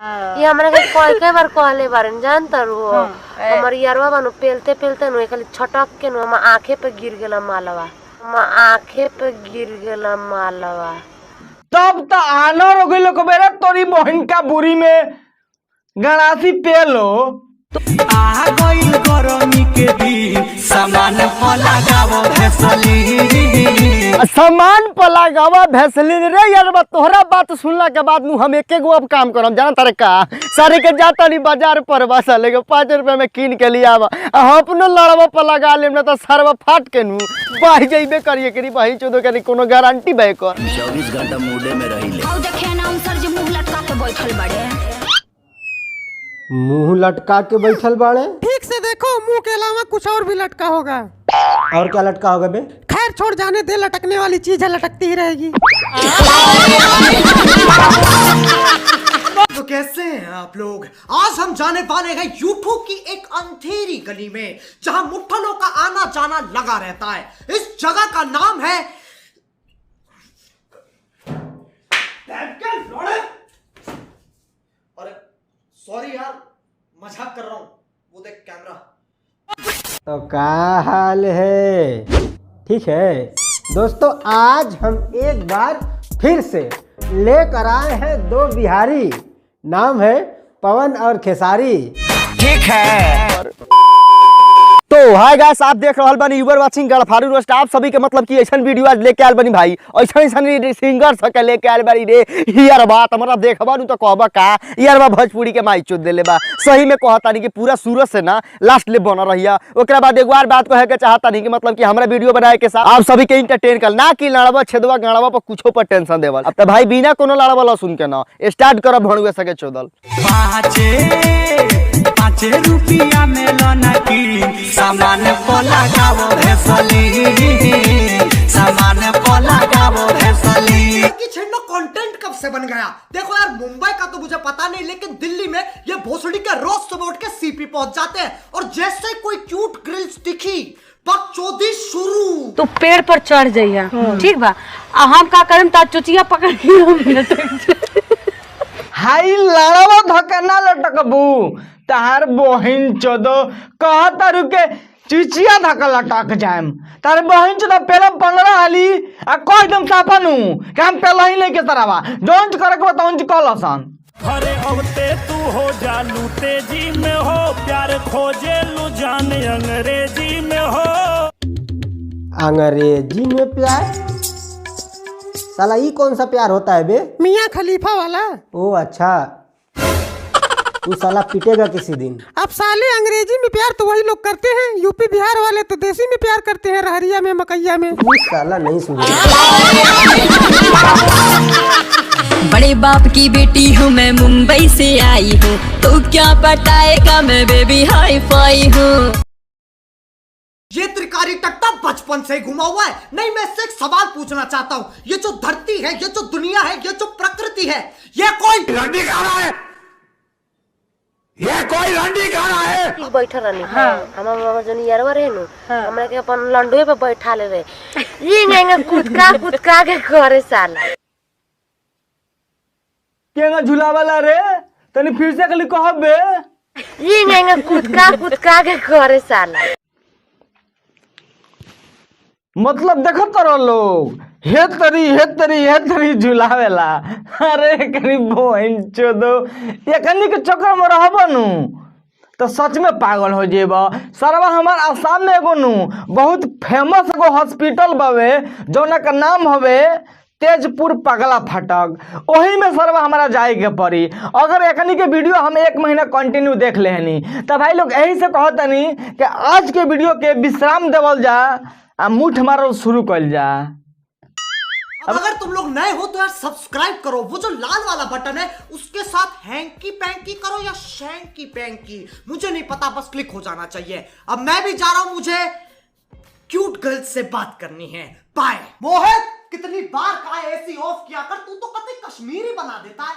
ये हमरा के कई बार कहले बारन जानता रू हमर यारवा बानु पेलते पेलते नु खाली छटक के नु हम आंखे पे गिर गेला मालवा तब तो आनर हो गइल को बेरा तोरी बहन का बुरी में गणासी पेलो तो आ गइल गरमी के दिन सामान पलागावो भैसलीन रे यार तोहरा बात सुनला के बाद नु हम एक गो अब काम करम जाना तारे का सारे के जाता नहीं बाजार पर बस लेके 5 रुपए में कीन के लिया अपनो लड़वा पर लगा लेम ना तो सरवा फाट के नु बाही जइबे करिए करी बाही चोदो के कोनो गारंटी बे कर 24 घंटा मूडे में रहिले औ देखे ना हम सर जे मुंह लटका के बैठल बाड़े मुंह लटका के बैठल बाड़े। ठीक से देखो मुंह के अलावा कुछ और भी लटका होगा। और क्या लटका होगा बे? खैर छोड़ जाने दे, लटकने वाली चीज है लटकती ही रहेगी। तो कैसे हैं आप लोग? आज हम जाने वाले हैं यूट्यूब की एक अंधेरी गली में जहां मुठ्ठनों का आना जाना लगा रहता है। इस जगह का नाम है अरे सॉरी यार, मजाक कर रहा हूं, वो देख कैमरा। तो क्या हाल है? ठीक है दोस्तों, आज हम एक बार फिर से लेकर आए हैं 2 बिहारी, नाम है पवन और खेसारी। ठीक है। तो हाय गाइस, आप देख रहल बानी यूबर वाचिंग गड़फारू रोस्ट। आप सभी के मतलब कि ऐसा वीडियो आज लेके आयल बनी भाई, ऐसा सिंगर सके लेके आयल बानी रे यार। बात हमारा देखबा नु तो कहबा का यार बा भोजपुरी के माई चोद देले बा। सही में कहता नहीं कि पूरा सूरत से ना लास्ट ले बना रहिया। ओकरा बाद एक बार बात कहे के चाहता नहीं कि मतलब कि हमरा वीडियो बनाए के साथ आप सभी के एंटरटेन कर, ना कि लड़वा छेदवा गाड़वा पर कुछो पर टेंशन देवल। अब तो भाई बिना कोनो लड़वा ला सुन के ना स्टार्ट करब भणुए सके चोदल। 5 रुपया में लोना की सामान पलागावो भैसली, सामान पलागावो भैसली। कि छिड़ना कंटेंट कब से बन गया? देखो यार, मुंबई का तो मुझे पता नहीं, लेकिन दिल्ली में ये भोसड़ी के रोज सुबह उठ के सीपी पहुंच जाते हैं और जैसे कोई क्यूट ग्रिल्स दिखी बकचोदी शुरू। तो पेड़ पर चढ़ जाइए, ठीक बा। हम का करम ता चुचिया पकड़ के हाई लड़वा धकना लटकबू तार बहिन चोदो कहता रुके चिचिया धक लटक जाएम। तार बहिन चोदो पहले 15 हाली आ कह दम साफनु कि हम पहले ही लेके तरवा डोंट करे के बताऊं कलसन। अरे औते तू हो जालू तेजी में हो, प्यार खोजे लू जान अंग्रेजी में हो। अंग्रेजी में प्यार? साला ये कौन सा प्यार होता है बे? मियाँ खलीफा वाला। ओ अच्छा, तू साला पिटेगा किसी दिन। अब साले अंग्रेजी में प्यार तो वही लोग करते हैं, यूपी बिहार वाले तो देसी में प्यार करते हैं, रहरिया में मकैया में। तू साला नहीं सुन। बड़े बाप की बेटी हूँ मैं, मुंबई से आई हूँ, तो क्या बताएगा मैं बेबी हाई फाई हूँ। ये त्रिकारी टट्टा बचपन से ही घुमा हुआ है। नहीं, मैं इससे एक सवाल पूछना चाहता हूँ। ये जो धरती है, ये जो दुनिया है, ये जो प्रकृति है, ये कोई रंडी गाना है? ये कोई रंडी गाना है? बैठा रहनी हमार मामा जन यारवा रहे नु, हमरा के अपन लंडुए पे बैठा ले रे। ये नेंगे कुदका के करे साला। केंगा झुलावाला रे? तनी फिर से कली कहबे। ये नेंगे कुदका के करे साला। मतलब देखो करो लोग हे तरी झुलावेला। अरे करी बहन चोदो ये कनी के चक्कर में रहबो नु तो सच में पागल हो जेबा। सरवा हमार आसाम में एगो नु बहुत फेमस एगो हॉस्पिटल बावे जौना का नाम हवे तेजपुर पगला फटक। वही में सरवा हमारा जाए के पड़ी। अगर एकनी के वीडियो हम 1 महीना कंटिन्यू देख लेनी तो भाई लोग यही से कहतनी कि आज के वीडियो के विश्राम देवल जा आ मुठ मारल शुरू कर जा। अब अगर तुम लोग नए हो तो यार सब्सक्राइब करो, वो जो लाल वाला बटन है उसके साथ हैंकी पैंकी करो या शैंकी पैंकी, मुझे नहीं पता, बस क्लिक हो जाना चाहिए। अब मैं भी जा रहा हूं, मुझे क्यूट गर्ल्स से बात करनी है। बाय। मोहित, कितनी बार कहा एसी ऑफ किया कर, तू तो कतई कश्मीरी बना देता है।